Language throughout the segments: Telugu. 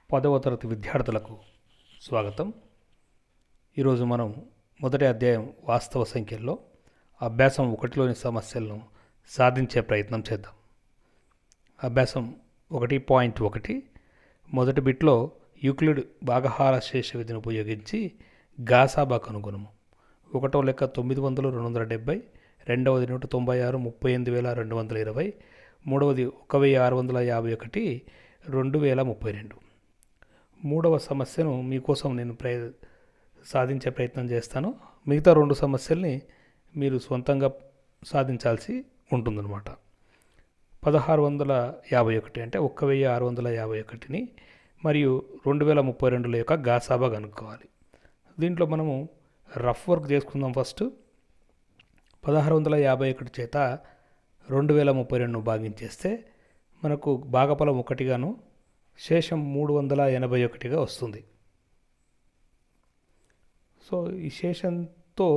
10వ తరగతి విద్యార్థులకు స్వాగతం. ఈరోజు మనం మొదటి అధ్యాయం వాస్తవ సంఖ్యల్లో అభ్యాసం 1లోని సమస్యలను సాధించే ప్రయత్నం చేద్దాం. అభ్యాసం 1.1 మొదటి బిట్లో యూక్లిడ్ భాగహార శేష విధిని ఉపయోగించి గాసాబా కనుగొనము. 1వ లెక్క 900 270, 2వది 196 38,220, 3వది 1651 2032. మూడవ సమస్యను మీకోసం నేను సాధించే ప్రయత్నం చేస్తాను. మిగతా రెండు సమస్యల్ని మీరు సొంతంగా సాధించాల్సి ఉంటుందన్నమాట. 1651 అంటే 1651ని మరియు 2032 యొక్క గాసాబా కనుక్కోవాలి. దీంట్లో మనము రఫ్ వర్క్ చేసుకుందాం. ఫస్ట్ 1651 చేత 2032ను భాగించేస్తే మనకు భాగఫలం 1గాను శేషం 381గా వస్తుంది. సో ఈ శేషంతో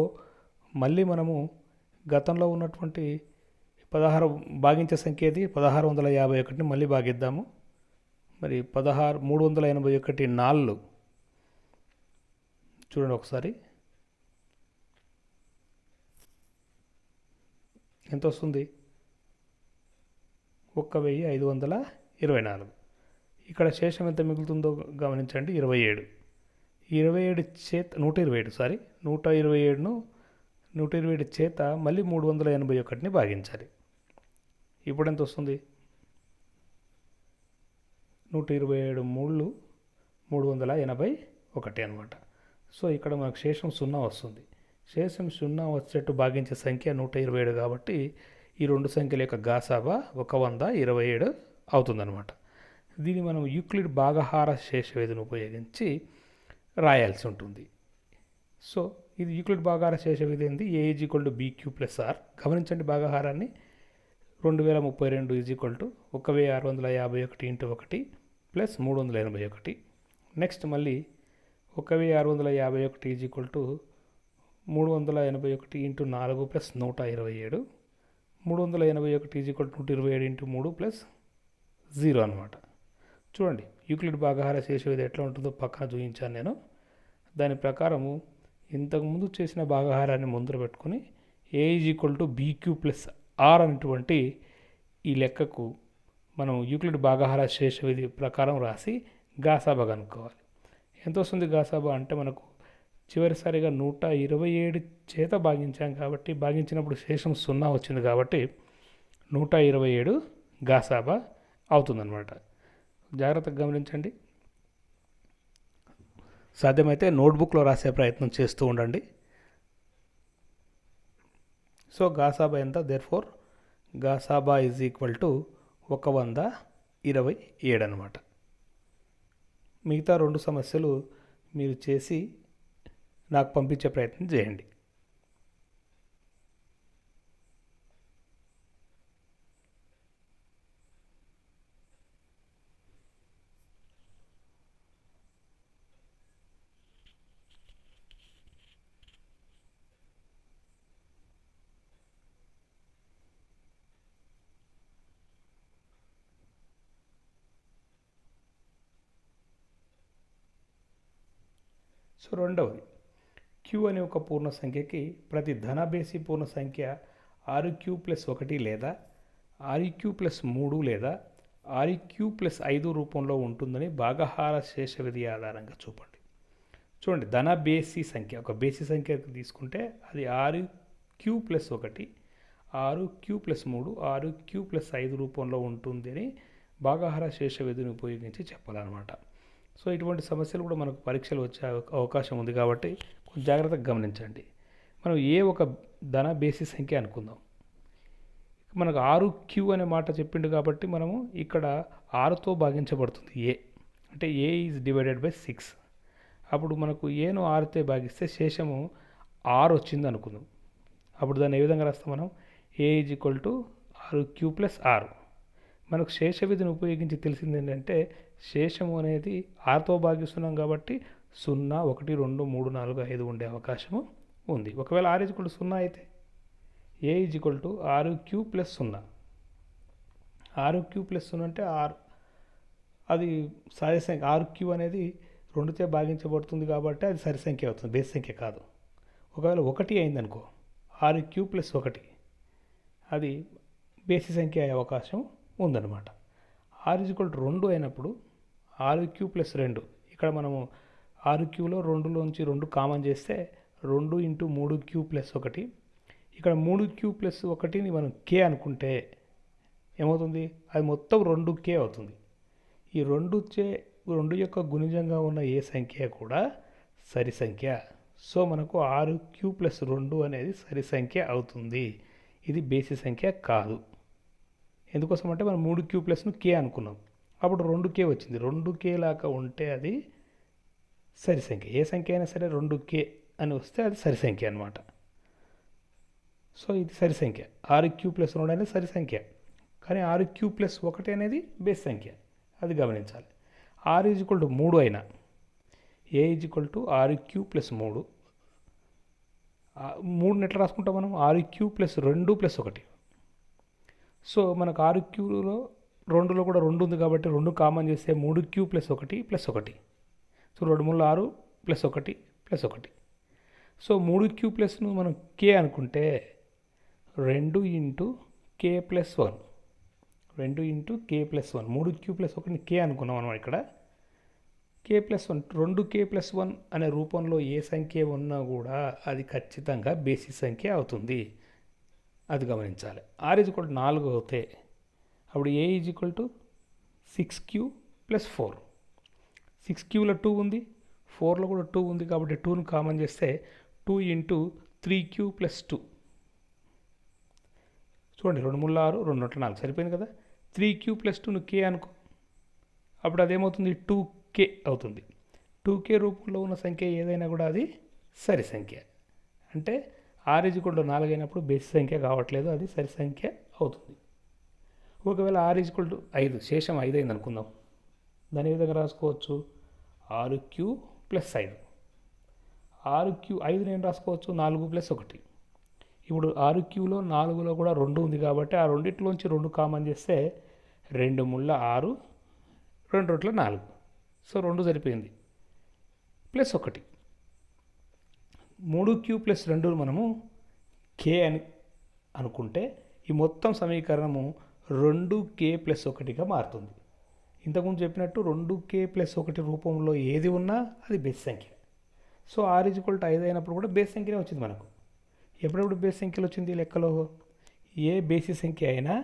మళ్ళీ మనము గతంలో ఉన్నటువంటి 16 భాగించే సంఖ్య ఏది 1651ని మళ్ళీ భాగిద్దాము. మరి 381 4 చూడండి ఒకసారి ఎంత వస్తుంది, 1524. ఇక్కడ శేషం ఎంత మిగులుతుందో గమనించండి, 27. 27 చేత 127ను 127 చేత మళ్ళీ 381ని భాగించాలి. ఇప్పుడు ఎంత వస్తుంది, 127 3 381 అనమాట. సో ఇక్కడ మనకు శేషం 0 వస్తుంది. శేషం 0 వచ్చేట్టు భాగించే సంఖ్య 127 కాబట్టి ఈ రెండు సంఖ్యల యొక్క గాసాబా 127 అవుతుందన్నమాట. దీన్ని మనం యూక్లిడ్ భాగహార శేష విధిని ఉపయోగించి రాయాల్సి ఉంటుంది. సో ఇది యూక్లిడ్ భాగహార శేష విధి ఏంది, A = BQ + R. గమనించండి భాగహారాన్ని 2032 1651 × 1 + 381. నెక్స్ట్ మళ్ళీ 1651 381 × 4 + 127. 381 127 × 3 + 0 అనమాట. చూడండి యూక్లిడ్ భాగహార శేష విధి ఎట్లా ఉంటుందో పక్కన చూపించాను నేను. దాని ప్రకారము ఇంతకుముందు చేసిన భాగహారాన్ని ముందర పెట్టుకొని A = BQ + R అనేటువంటి ఈ లెక్కకు మనం యూక్లిడ్ భాగహార శేష విధి ప్రకారం రాసి గాసాబా కనుక్కోవాలి. ఎంత వస్తుంది గాసాబా అంటే మనకు చివరిసారిగా 127 చేత భాగించాం కాబట్టి భాగించినప్పుడు శేషం 0 వచ్చింది కాబట్టి 127 గాసాబా అవుతుందన్నమాట. జాగ్రత్తగా గమనించండి. సాధ్యమైతే నోట్బుక్లో రాసే ప్రయత్నం చేస్తూ ఉండండి. సో గాసాబా ఎంత, దేర్ఫోర్ గాసాబా = 127 అనమాట. మిగతా రెండు సమస్యలు మీరు చేసి నాకు పంపించే ప్రయత్నం చేయండి. సో రెండవది, Q అనే ఒక పూర్ణ సంఖ్యకి ప్రతి ధనాభేసి పూర్ణ సంఖ్య 6Q + 1 లేదా 6Q + 3 లేదా 6Q + 5 రూపంలో ఉంటుందని భాగహార శేష విధి ఆధారంగా చూపండి. చూడండి ధనాభేసి సంఖ్య, ఒక బేసి సంఖ్య తీసుకుంటే అది 6Q + 1 6Q + 3 6Q + 5 రూపంలో ఉంటుంది అని భాగహార శేష విధిని ఉపయోగించి చెప్పాలన్నమాట. సో ఇటువంటి సమస్యలు కూడా మనకు పరీక్షలు వచ్చే అవకాశం ఉంది కాబట్టి కొంచెం జాగ్రత్తగా గమనించండి. మనం ఒక ధన బేసి సంఖ్య అనుకుందాం. మనకు 6Q అనే మాట చెప్పిండు కాబట్టి మనము ఇక్కడ 6తో భాగించబడుతుంది A, అంటే A = 6. అప్పుడు మనకు Aను 6తో భాగిస్తే శేషము 6 వచ్చింది అనుకుందాం. అప్పుడు దాన్ని ఏ విధంగా రాస్తాం మనం, A = 6Q + R. మనకు శేష విధిని ఉపయోగించి తెలిసింది ఏంటంటే శేషము అనేది 6తో భాగిస్తున్నాం కాబట్టి 0 1 2 3 4 5 ఉండే అవకాశము ఉంది. ఒకవేళ R = 0 అయితే A = 6Q + 0. 6Q + 0 అంటే అది సరి సంఖ్య RQ అనేది 2చే భాగించబడుతుంది కాబట్టి అది సరి సంఖ్య అవుతుంది, బేసి సంఖ్య కాదు. ఒకవేళ 1 అయిందనుకో, RQ + 1 అది బేసి సంఖ్య అయ్యే అవకాశం ఉందన్నమాట. R = 2 అయినప్పుడు RQ + 2, ఇక్కడ మనము RQలో 2లోంచి 2 కామన్ చేస్తే 2 × 3Q + 1, ఇక్కడ 3Q + 1ని మనం K అనుకుంటే ఏమవుతుంది, అది మొత్తం 2K అవుతుంది. ఈ 2 యొక్క గుణిజంగా ఉన్న ఏ సంఖ్య కూడా సరి సంఖ్య. సో మనకు RQ + 2 అనేది సరి సంఖ్య అవుతుంది, ఇది బేసి సంఖ్య కాదు. ఎందుకోసం అంటే మనం 3Q + K అనుకున్నాం, అప్పుడు 2K వచ్చింది. 2K లాగా ఉంటే అది సరి సంఖ్య. ఏ సంఖ్య అయినా సరే 2K అని వస్తే అది సరి సంఖ్య అన్నమాట. సో ఇది సరి సంఖ్య. RQ + 2 అనేది సరి సంఖ్య, కానీ RQ + 1 అనేది బేసి సంఖ్య, అది గమనించాలి. R = 3 అయినా A = RQ + 3, 3ని ఎట్లా రాసుకుంటాం మనం, RQ + 2 + 1. సో మనకు RQలో 2లో కూడా 2 ఉంది కాబట్టి 2 కామన్ చేస్తే 3Q + 1 + 1. సో 2 × 6 + 1 + 1. సో 3Q+ను మనం K అనుకుంటే 2 × K + 1, 2 × K + 1, 3Q + 1ని K అనుకున్నాం మనం ఇక్కడ. K + 1, 2K + 1 అనే రూపంలో ఏ సంఖ్య ఉన్నా కూడా అది ఖచ్చితంగా బేసి సంఖ్య అవుతుంది, అది గమనించాలి. R = 4 అవుతే అప్పుడు A = 6Q + 4. 6Qలో 2 ఉంది, 4లో కూడా 2 ఉంది కాబట్టి 2ని కామన్ చేస్తే 2 × 3Q + 2. చూడండి, 2 × 6, 2 × 4 సరిపోయింది కదా. 3Q + 2ను K అనుకో, అప్పుడు అదేమవుతుంది, 2K అవుతుంది. 2K రూపంలో ఉన్న సంఖ్య ఏదైనా కూడా అది సరి సంఖ్య. అంటే R = 4 అయినప్పుడు బేసి సంఖ్య కావట్లేదు, అది సరి సంఖ్య అవుతుంది. ఒకవేళ R = 5, శేషం 5 అయింది అనుకుందాం, దాని విధంగా రాసుకోవచ్చు, RQ + 5. RQ 5 నేను రాసుకోవచ్చు 4 + 1. ఇప్పుడు RQలో 4లో కూడా 2 ఉంది కాబట్టి ఆ రెండిట్లోంచి 2 కామన్ చేస్తే 2 × 6, 2 × 4, సో 2 సరిపోయింది, +1. 3Q + 2 మనము K అని అనుకుంటే ఈ మొత్తం సమీకరణము 2K + 1గా మారుతుంది. ఇంతకుముందు చెప్పినట్టు 2K + 1 రూపంలో ఏది ఉన్నా అది బేసి సంఖ్య. సో R = 5 అయినప్పుడు కూడా బేసి సంఖ్యనే వచ్చింది మనకు. ఎప్పుడెప్పుడు బేసి సంఖ్యలు వచ్చింది లెక్కలో, ఏ బేసి సంఖ్య అయినా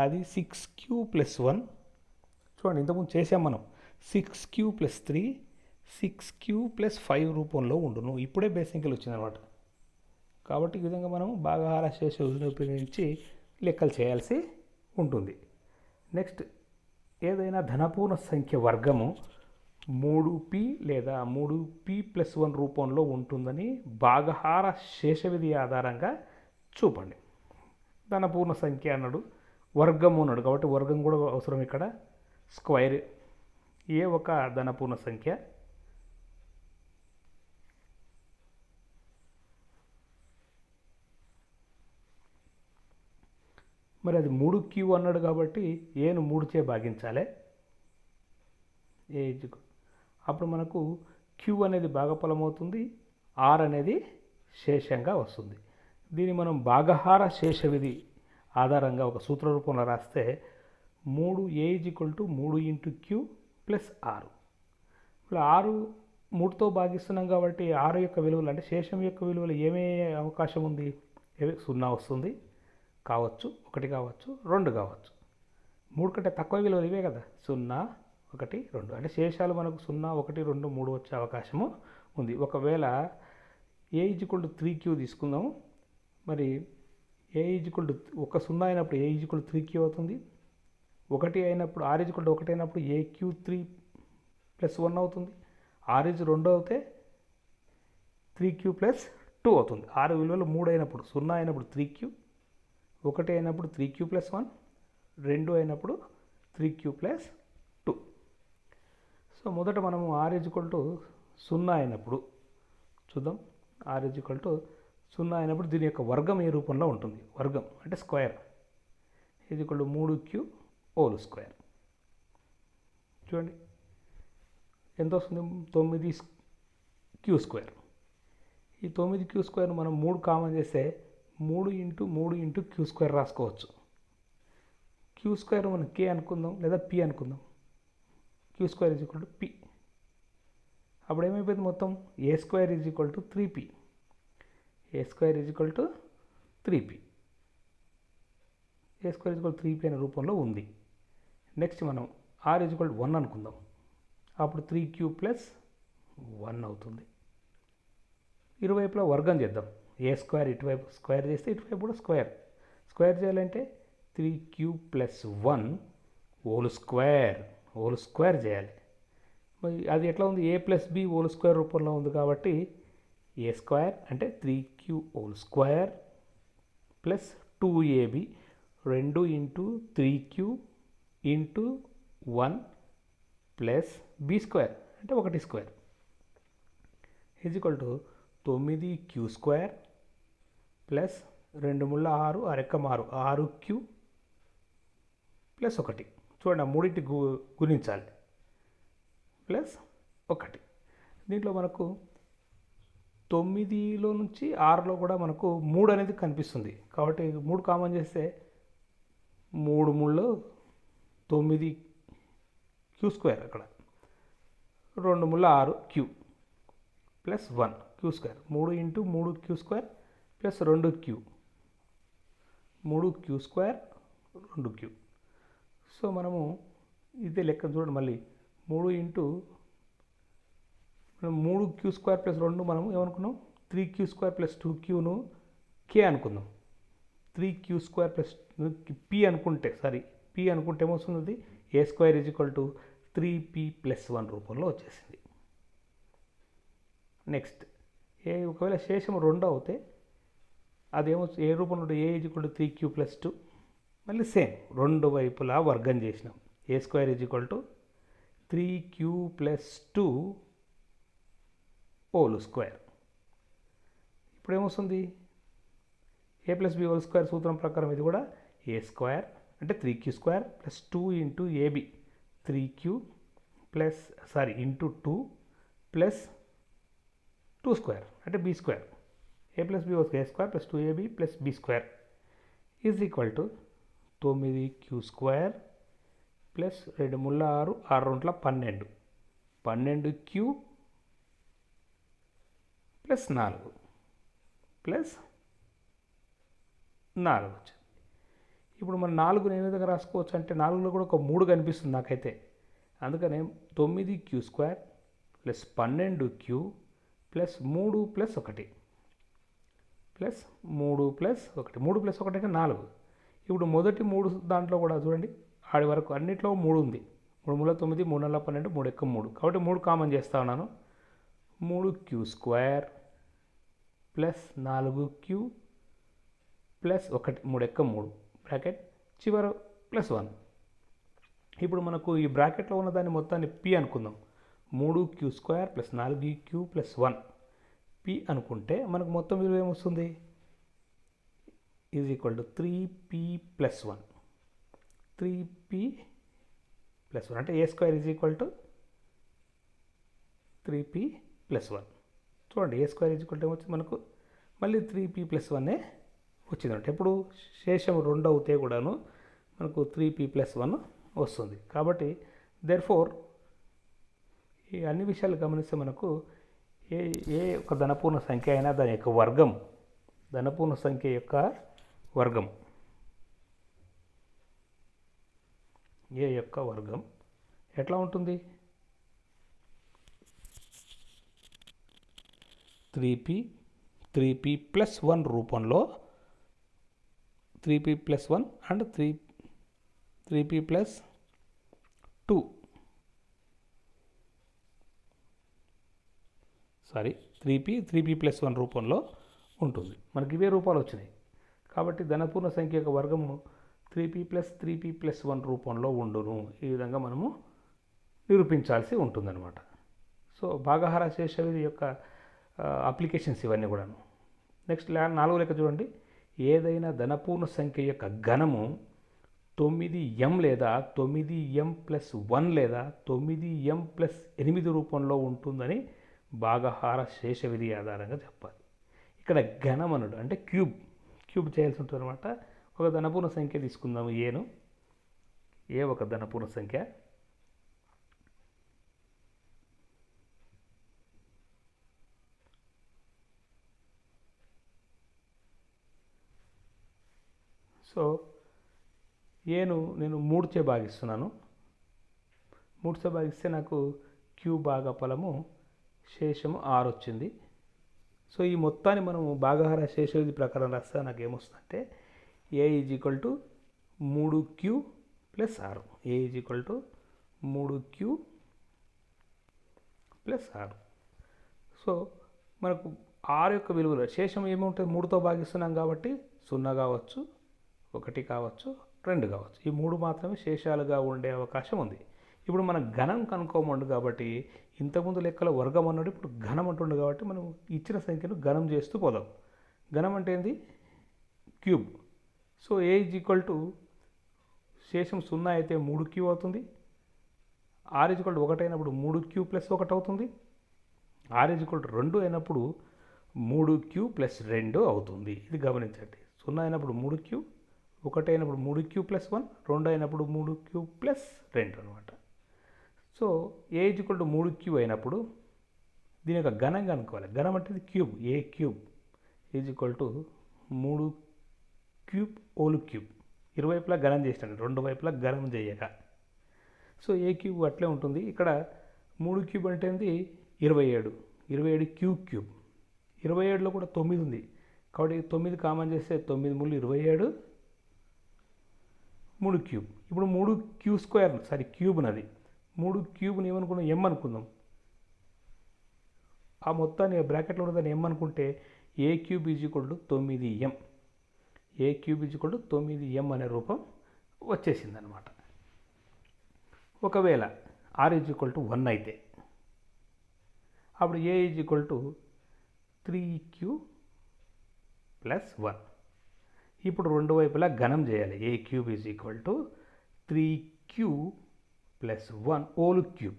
అది 6Q + 1. చూడండి, ఇంతకుముందు చేసాం మనం, 6Q + 3, 6Q + 5 రూపంలో ఉండును, ఇప్పుడే బేసి సంఖ్యలు వచ్చిందనమాట. కాబట్టి ఈ విధంగా మనం భాగహార శేష ఉపయోగించి లెక్కలు చేయాల్సి ఉంటుంది. నెక్స్ట్, ఏదైనా ధనపూర్ణ సంఖ్య వర్గము 3p లేదా 3p+1 రూపంలో ఉంటుందని భాగహార శేష విధి ఆధారంగా చూపండి. ధనపూర్ణ సంఖ్య అన్నాడు, వర్గము అన్నాడు కాబట్టి వర్గం కూడా అవసరం. ఇక్కడ స్క్వైర్ ఏ ఒక ధనపూర్ణ సంఖ్య, మరి అది 3Q అన్నాడు కాబట్టి ఏను 3చే భాగించాలి. అప్పుడు మనకు Q అనేది భాగఫలం అవుతుంది, R అనేది శేషంగా వస్తుంది. దీన్ని మనం భాగహార శేష విధి ఆధారంగా ఒక సూత్ర రూపంలో రాస్తే 3A = 3 × Q + R. ఇప్పుడు 6 3తో భాగిస్తున్నాం కాబట్టి 6 యొక్క విలువలు అంటే శేషం యొక్క విలువలు ఏమయ్యే అవకాశం ఉంది, 0 వస్తుంది కావచ్చు, 1 కావచ్చు, 2 కావచ్చు. 3 కంటే తక్కువ విలువలు ఇవే కదా, 0, 1, 2. అంటే శేషాలు మనకు 0, 1, 2, 3 వచ్చే అవకాశము ఉంది. ఒకవేళ A = 3Q తీసుకుందాము, మరి A = 0 అయినప్పుడు A = 3Q అవుతుంది. 1 అయినప్పుడు R = 1 అయినప్పుడు AQ 3 + 1 అవుతుంది. R 2 అవుతే 3Q + 2 అవుతుంది. R విలువలు 3 అయినప్పుడు 0 అయినప్పుడు 3Q, 1 అయినప్పుడు 3Q + 1, 2 అయినప్పుడు 3Q + 2. సో మొదట మనము R = 0 అయినప్పుడు చూద్దాం. R = 0 అయినప్పుడు దీని యొక్క వర్గం ఏ రూపంలో ఉంటుంది, వర్గం అంటే స్క్వేర్, = 3Q² చూడండి ఎంత వస్తుంది, 9 క్యూ². ఈ 9 క్యూ² మనం 3 కామన్ చేస్తే 3 ఇంటూ 3 ఇంటూ క్యూ² రాసుకోవచ్చు. క్యూ² మనం కే అనుకుందాం లేదా పి అనుకుందాం. క్యూ² ఈజ్ ఈక్వల్ టు పి. అప్పుడు ఏమైపోయింది మొత్తం, ఏ² ఈజ్ ఈక్వల్ టు 3p. ఏ² ఈజ్ ఈక్వల్ టు 3p. ఏ² ఈజ్ ఈక్వల్ 3p అనే రూపంలో ఉంది. నెక్స్ట్ మనం ఆర్ ఈజ్ ఈక్వల్ టు 1 అనుకుందాం. అప్పుడు 3q ప్లస్ 1 అవుతుంది. ఇరువైపులా వర్గం చేద్దాం. ఏ² ఇటువైపు స్క్వేర్ చేస్తే ఇటువైపు కూడా స్క్వేర్ చేయాలంటే 3q ప్లస్ 1 హోల్ స్క్వేర్ చేయాలి. మరి అది ఎట్లా ఉంది, a plus B whole square రూపంలో ఉంది కాబట్టి a² అంటే 3q² plus 2ab 2 into 3q into 1 plus b² అంటే 1² is equal to 9q² plus 2 ముళ్ళ 6 6 6q ప్లస్ 1. చూడండి ఆ మూడింటి గుణించాలి ప్లస్ 1. దీంట్లో మనకు 9లో నుంచి 6లో కూడా మనకు 3 అనేది కనిపిస్తుంది కాబట్టి 3 కామన్ చేస్తే 3 ముళ్ళు 9q² అక్కడ 2 ముళ్ళ 6q plus 1 క్యూ². 3 into 3q² plus 2q 3q² 2q. So మనము ఇదే లెక్క చూడండి మళ్ళీ 3 ఇంటూ 3q² ప్లస్ 2 మనం ఏమనుకున్నాం, 3q² ప్లస్ 2qను కే అనుకుందాం. 3q² ప్లస్ పి అనుకుంటే ఏమొస్తుంది, ఏ² is equal to 3p plus 1 రూపంలో వచ్చేసింది. నెక్స్ట్ ఒకవేళ శేషం 2 అవుతే అదేమో ఏ రూపంలో ఉంటుంది, A is equal to 3q plus 2. మళ్ళీ సేమ్ రెండు వైపులా వర్గం చేసినాం. ఏ² is equal to 3q plus 2 whole square. ఇప్పుడు ఏమొస్తుంది, A plus B whole square సూత్రం ప్రకారం ఇది కూడా ఏ² అంటే 3q² plus 2 into AB 3q plus into 2 plus 2² అంటే b². A plus B whole square a² plus 2ab plus b² is equal to 9q² plus 2 ముళ్ళ 6 6 12 12q ప్లస్ 4 ప్లస్ 4 వచ్చింది. ఇప్పుడు మనం 4ని ఏ విధంగా రాసుకోవచ్చు అంటే 4లో కూడా ఒక 3 కనిపిస్తుంది నాకైతే. అందుకనే 9q² plus 12q plus 3 plus 1 plus 3 plus 1 3 plus 1 అంటే 4. ఇప్పుడు మొదటి 3 దాంట్లో కూడా చూడండి ఆడి వరకు అన్నిట్లో 3 ఉంది. 3 ముళ్ళ 9 3 నల్ల 12 3 ఎక్క 3 కాబట్టి 3 కామన్ చేస్తా ఉన్నాను. 3q² ప్లస్ 4q ప్లస్ 1 3 ఎక్క 3 బ్రాకెట్ చివర ప్లస్ 1. ఇప్పుడు మనకు ఈ బ్రాకెట్లో ఉన్న దాన్ని మొత్తాన్ని పి అనుకుందాం. 3q² plus 4q plus 1 P అనుకుంటే మనకు మొత్తం విలువ ఏమొస్తుంది, is equal to 3p plus 1 3p plus 1 అంటే ఏ² is equal to 3p plus 1. చూడండి ఏ² ఈజ్ ఈక్వల్ టు ఏమొచ్చింది మనకు మళ్ళీ 3p ప్లస్ 1 వచ్చిందంటే ఎప్పుడు శేషం 2 అవుతే కూడాను మనకు 3p ప్లస్ 1 వస్తుంది. కాబట్టి దేర్ఫోర్ ఈ అన్ని విషయాలు గమనిస్తే మనకు ఏ ఒక ధనపూర్ణ సంఖ్య అయినా దాని యొక్క వర్గం, ధనపూర్ణ సంఖ్య యొక్క వర్గం, ఏ యొక్క వర్గం ఎట్లా ఉంటుంది, 3p ప్లస్ 1 రూపంలో 3p plus 1 and 3p plus 2 3p plus 1 రూపంలో ఉంటుంది. మనకి ఇవే రూపాలు వచ్చినాయి కాబట్టి ధనపూర్ణ సంఖ్య యొక్క వర్గము 3p ప్లస్ 1 రూపంలో ఉండును. ఈ విధంగా మనము నిరూపించాల్సి ఉంటుందన్నమాట. సో భాగహార శేష విధి యొక్క అప్లికేషన్స్ ఇవన్నీ కూడాను. నెక్స్ట్ 4వ లెక్క చూడండి. ఏదైనా ధనపూర్ణ సంఖ్య యొక్క ఘనము 9m లేదా 9m+1 లేదా 9m+8 రూపంలో ఉంటుందని భాగహార శేష విధి ఆధారంగా చెప్పాలి. ఇక్కడ ఘనమనుడు అంటే క్యూబ్ చేయాల్సి ఉంటుంది అనమాట. ఒక ధనపూర్ణ సంఖ్య తీసుకుందాము. ఏ ఒక ధనపూర్ణ సంఖ్య. సో నేను 3చే భాగిస్తున్నాను. 3చే భాగిస్తే నాకు క్యూ భాగఫలము శేషము 6 వచ్చింది. సో ఈ మొత్తాన్ని మనము భాగహార శేష విధి ప్రకారం రాస్తే నాకు ఏమొస్తుందంటే A = 3Q + 6. A = 3Q + 6. So మనకు 6 యొక్క విలువలు శేషం ఏముంటుంది, 3తో భాగిస్తున్నాం కాబట్టి 0 కావచ్చు, 1 కావచ్చు, 2 కావచ్చు. ఈ 3 మాత్రమే శేషాలుగా ఉండే అవకాశం ఉంది. ఇప్పుడు మనం ఘనం కనుక్కోమండు కాబట్టి ఇంతకుముందు లెక్కలో వర్గం అన్నాడు, ఇప్పుడు ఘనం అంటుండు కాబట్టి మనం ఇచ్చిన సంఖ్యను ఘనం చేస్తూ పోదాం. ఘనం అంటే ఏంది? క్యూబ్. సో A = శేషం 0 అయితే 3Q అవుతుంది. R = 1 అయినప్పుడు 3Q + 1 అవుతుంది. R = 2 అయినప్పుడు 3Q + 2 అవుతుంది. ఇది గమనించండి. 0 అయినప్పుడు 3Q, 1 అయినప్పుడు 3Q + 1, 2 అయినప్పుడు 3Q + 2 అనమాట. సో A = 3Q అయినప్పుడు దీని యొక్క ఘనంగా అనుకోవాలి. ఘనం అంటే ఇది cube. A cube = 3 whole cube. ఇరువైపులా ఘనం చేసినాను, రెండు వైపులా ఘనం చేయగా. సో A క్యూబ్ అట్లే ఉంటుంది. ఇక్కడ 3 అంటే ఏంది? 27. 27 క్యూబ్. 27లో కూడా 9 ఉంది కాబట్టి 9 కామన్ చేస్తే 9 × 3 = 27, 3 క్యూబ్. ఇప్పుడు 3Q² క్యూబ్ నది. 3 క్యూబ్ని ఏమనుకున్నాం? M అనుకుందాం. ఆ మొత్తాన్ని బ్రాకెట్లో ఉన్నదాన్ని M అనుకుంటే A cube = 9m. A cube = 9m అనే రూపం వచ్చేసింది అనమాట. ఒకవేళ R = 1 అయితే అప్పుడు A = 3Q + 1. ఇప్పుడు రెండు వైపులా ఘనం చేయాలి. A cube = 3Q + 1 whole cube.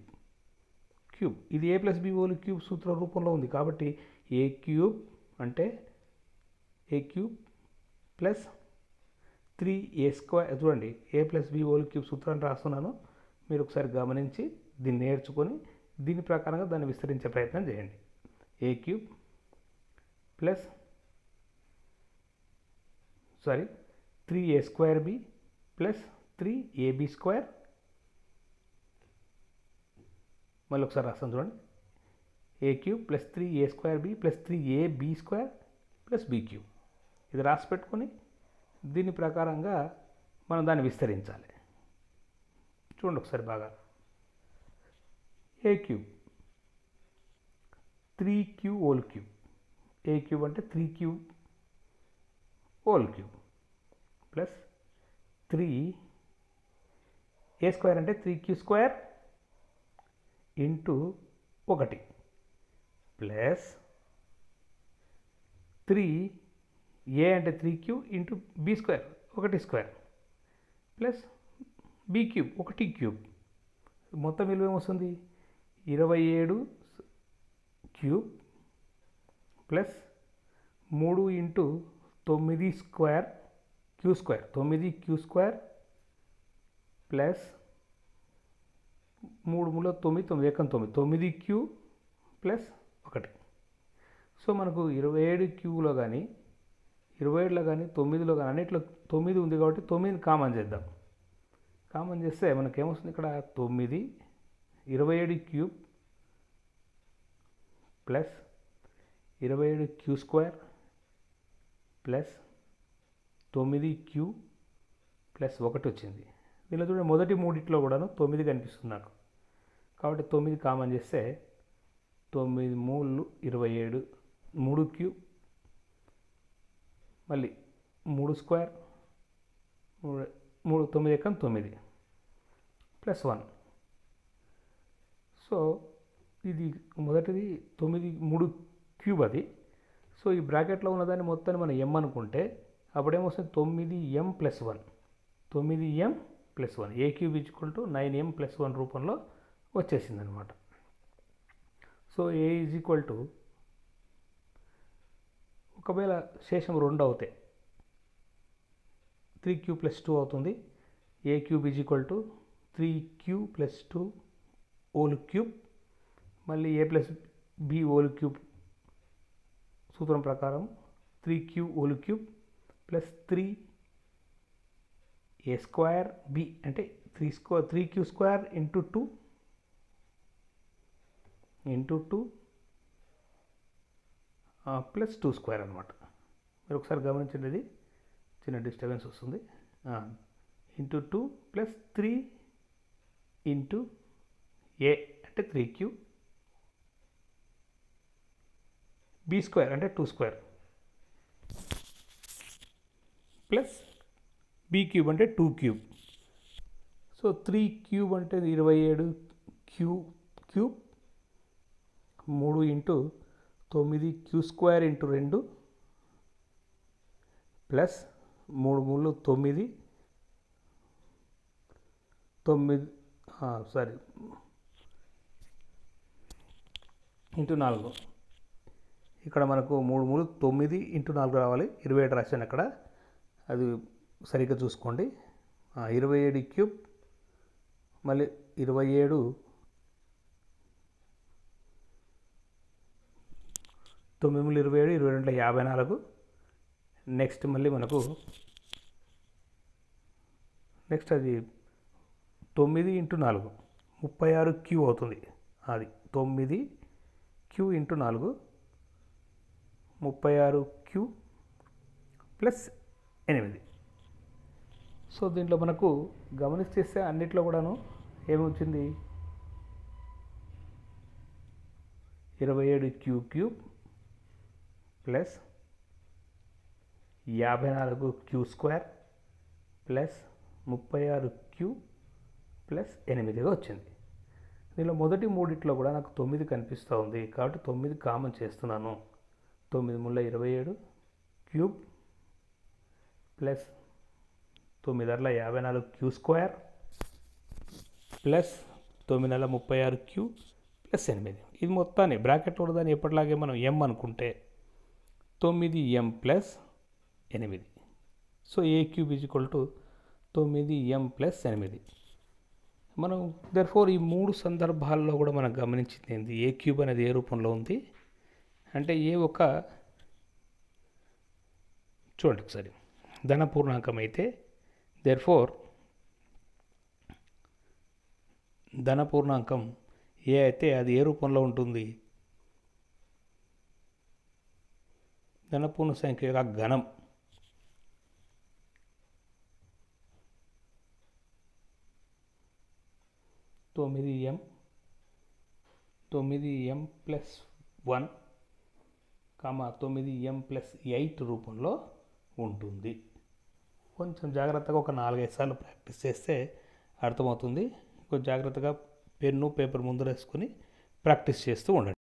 ఇది A + B హోల్ క్యూబ్ సూత్ర రూపంలో ఉంది కాబట్టి A క్యూబ్ అంటే A క్యూబ్ + 3A². చూడండి, A + B హోల్ క్యూబ్ సూత్రాన్ని రాస్తున్నాను. మీరు ఒకసారి గమనించి దీన్ని నేర్చుకొని దీని ప్రకారంగా దాన్ని విస్తరించే ప్రయత్నం చేయండి. A cube + 3A²B + 3AB². మళ్ళీ ఒకసారి రాస్తాను చూడండి. A cube + 3A²B + 3AB² + B cube. ఇది రాసి పెట్టుకొని దీని ప్రకారంగా మనం దాన్ని విస్తరించాలి. చూడండి ఒకసారి బాగా. A cube 3Q whole cube. A cube అంటే 3Q హోల్ క్యూబ్ + 3A² అంటే 3Q² × 1 ప్లస్ 3A అంటే 3Q × B² 1² plus B cube 1 cube. మొత్తం విలువ ఏమొస్తుంది? 27 cube plus 3 × 9² Q², 9Q² plus 3 × 9, 9 × 9, 9Q + 1. So మనకు 27 క్యూలో కానీ 27లో కానీ 9లో కానీ అన్నిట్లో 9 ఉంది కాబట్టి 9 కామన్ చేద్దాం. కామన్ చేస్తే మనకేమొస్తుంది? ఇక్కడ 9, 27 cube plus 27 Q² plus 9Q + 1 వచ్చింది. దీనిలో చూడండి, మొదటి మూడిట్లో కూడాను 9 కనిపిస్తుంది నాకు కాబట్టి 9 కామన్ చేస్తే 9 × 3 = 27, 3 క్యూబ్ మళ్ళీ 3² 9 × 9 + 1. సో ఇది మొదటిది 3 క్యూబ్ అది. సో ఈ బ్రాకెట్లో ఉన్నదాన్ని మొత్తాన్ని మనం M అనుకుంటే అప్పుడేమొస్తుంది? 9m + 1. 9m plus 1 a cube equal to 9m plus 1 రూపంలో వచ్చేసింది అనమాట. So a is equal to, ఒకవేళ శేషం 2 అవుతాయి 3q ప్లస్ 2 అవుతుంది. a cube is equal to 3q plus 2 whole cube, మళ్ళీ a plus b whole cube సూత్రం ప్రకారం 3q whole cube plus 3a square b అంటే 3q square into 2 plus 2 square అనమాట. మీరు ఒకసారి గమనించండి, ఇది చిన్న డిస్టర్బెన్స్ వస్తుంది. ఇంటూ 2 ప్లస్ 3 ఇంటూ a అంటే 3q, b స్క్వేర్ అంటే 2 స్క్వేర్ ప్లస్ b క్యూబ్ అంటే 2 క్యూబ్. సో 3 క్యూబ్ అంటే 27 cube 3 into 9 q square into 2 plus 3 3 into 4. ఇక్కడ మనకు 3 3 9 ఇంటూ 4 రావాలి. 27 రాశాను అక్కడ, అది సరిగ్గా చూసుకోండి. 27 క్యూబ్ మళ్ళీ 27 9 27 22 54. నెక్స్ట్ మళ్ళీ మనకు అది 9 ఇంటూ 4 36 క్యూ అవుతుంది. అది 9 Q into 4 36 Q plus 8. So దీంట్లో మనకు గమనిస్తే అన్నిట్లో కూడాను ఏమొచ్చింది, 27 cube plus 54 Q square plus 36 Q plus 8గా వచ్చింది. దీనిలో మొదటి మూడిట్లో కూడా నాకు 9 కనిపిస్తూ ఉంది కాబట్టి 9 కామన్ చేస్తున్నాను. 9 3 27 cube plus 9 54 Q square plus 9 36 Q plus 8. ఇది మొత్తాన్ని బ్రాకెట్లో దాన్ని ఎప్పటిలాగే మనం m అనుకుంటే 9m plus 8. So a cube is equal to 9m plus 8. మనం దర్ఫోర్ ఈ 3 సందర్భాల్లో కూడా మనం గమనించింది ఏంది, a క్యూబ్ అనేది ఏ రూపంలో ఉంది అంటే ఏ ఒక చూడండి ఒకసారి ధన పూర్ణాంకం అయితే దర్ఫోర్ ధన పూర్ణాంకం ఏ అయితే అది ఏ రూపంలో ఉంటుంది, ధన పూర్ణ సంఖ్య యొక్క ఘనం. తొమ్మిది m ప్లస్ 1 9m ప్లస్ 8 రూపంలో ఉంటుంది. కొంచెం జాగ్రత్తగా ఒక 4-5 సార్లు ప్రాక్టీస్ చేస్తే అర్థమవుతుంది. కొంచెం జాగ్రత్తగా పెన్ను పేపర్ ముందు వేసుకొని ప్రాక్టీస్ చేస్తూ ఉండండి.